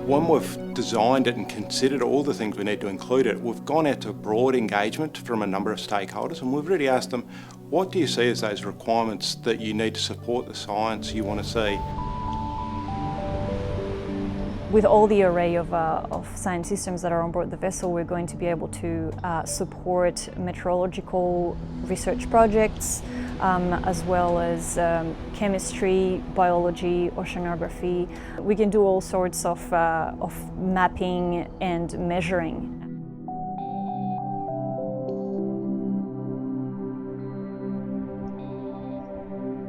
When we've designed it and considered all the things we need to include it, we've gone out to broad engagement from a number of stakeholders, and we've really asked them, what do you see as those requirements that you need to support the science you want to see? With all the array of science systems that are on board the vessel, we're going to be able to support meteorological research projects, as well as chemistry, biology, oceanography. We can do all sorts of mapping and measuring.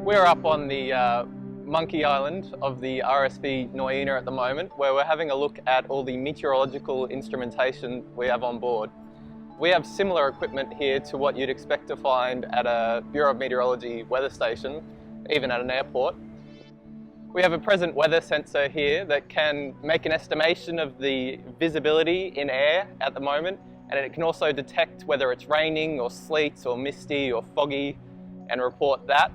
We're up on the Monkey Island of the RSV Nuyina at the moment, where we're having a look at all the meteorological instrumentation we have on board. We have similar equipment here to what you'd expect to find at a Bureau of Meteorology weather station, even at an airport. We have a present weather sensor here that can make an estimation of the visibility in air at the moment, and it can also detect whether it's raining or sleet or misty or foggy and report that.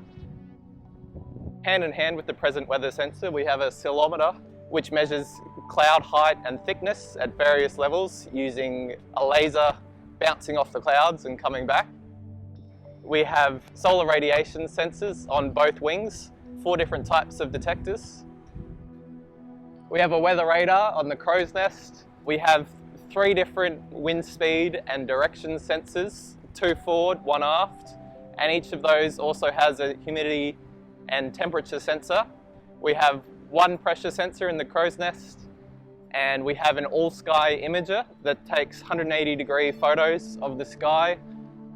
Hand in hand with the present weather sensor, we have a ceilometer which measures cloud height and thickness at various levels using a laser bouncing off the clouds and coming back. We have solar radiation sensors on both wings, 4 different types of detectors. We have a weather radar on the crow's nest. We have 3 different wind speed and direction sensors, 2 forward, 1 aft, and each of those also has a humidity and temperature sensor. We have 1 pressure sensor in the crow's nest, and we have an all-sky imager that takes 180-degree photos of the sky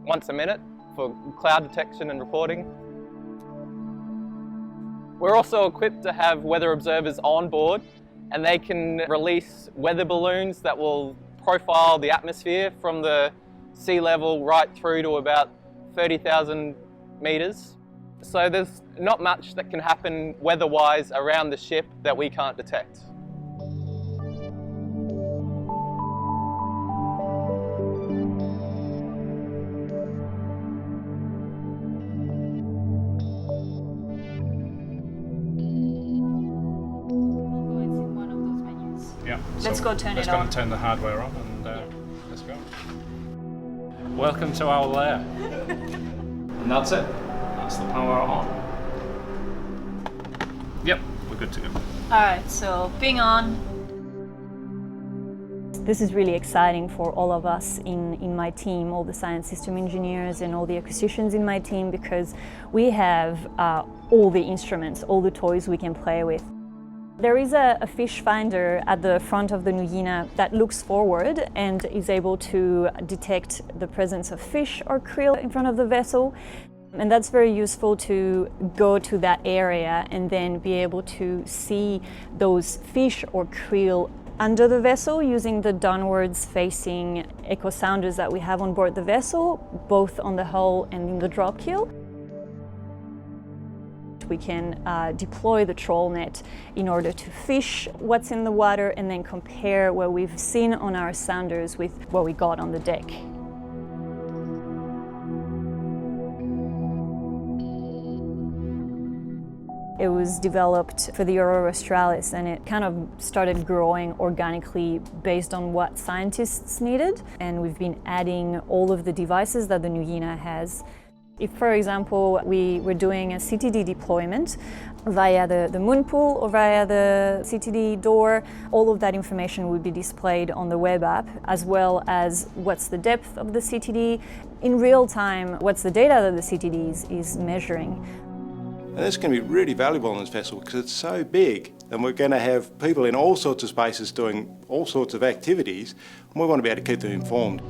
once a minute for cloud detection and reporting. We're also equipped to have weather observers on board, and they can release weather balloons that will profile the atmosphere from the sea level right through to about 30,000 metres. So there's not much that can happen weather-wise around the ship that we can't detect. Yeah. Let's go turn it on. Let's go and turn the hardware on and let's go. Welcome to our lair. And that's it. That's the power on. Yep, we're good to go. Alright, so being on. This is really exciting for all of us in my team, all the science system engineers and all the acquisitions in my team, because we have all the instruments, all the toys we can play with. There is a fish finder at the front of the Nuyina that looks forward and is able to detect the presence of fish or krill in front of the vessel. And that's very useful to go to that area and then be able to see those fish or krill under the vessel using the downwards facing echo sounders that we have on board the vessel, both on the hull and in the drop keel. We can deploy the troll net in order to fish what's in the water and then compare what we've seen on our sounders with what we got on the deck. It was developed for the Aurora Australis, and it kind of started growing organically based on what scientists needed, and we've been adding all of the devices that the Nuyina has. If, for example, we were doing a CTD deployment via the moon pool or via the CTD door, all of that information would be displayed on the web app, as well as what's the depth of the CTD, in real time, what's the data that the CTD is measuring. And this can be really valuable on this vessel because it's so big, and we're going to have people in all sorts of spaces doing all sorts of activities, and we want to be able to keep them informed.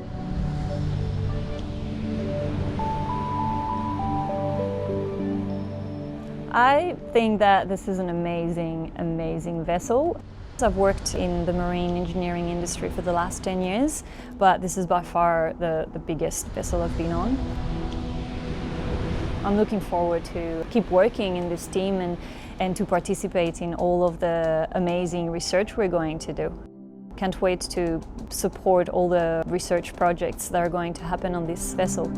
I think that this is an amazing vessel. I've worked in the marine engineering industry for the last 10 years, but this is by far the biggest vessel I've been on. I'm looking forward to keep working in this team and to participate in all of the amazing research we're going to do. Can't wait to support all the research projects that are going to happen on this vessel.